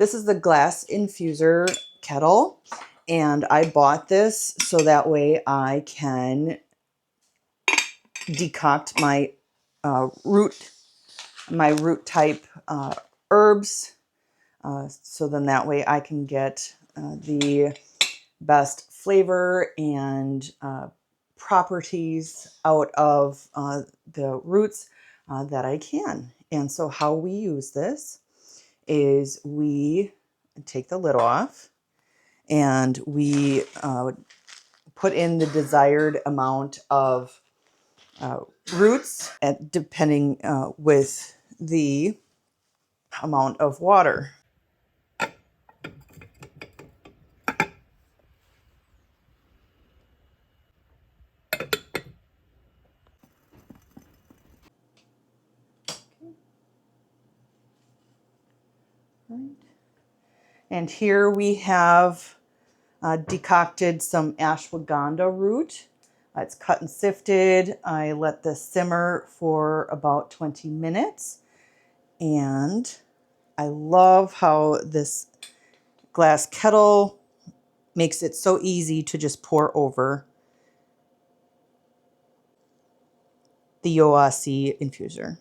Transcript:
This is the glass infuser kettle, and I bought this so that way I can decoct my root type herbs. So then that way I can get the best flavor and properties out of the roots that I can. And so how we use this is we take the lid off and we put in the desired amount of roots, depending with the amount of water. And here we have decocted some ashwagandha root. It's cut and sifted. I let this simmer for about 20 minutes. And I love how this glass kettle makes it so easy to just pour over the Yoasi infuser.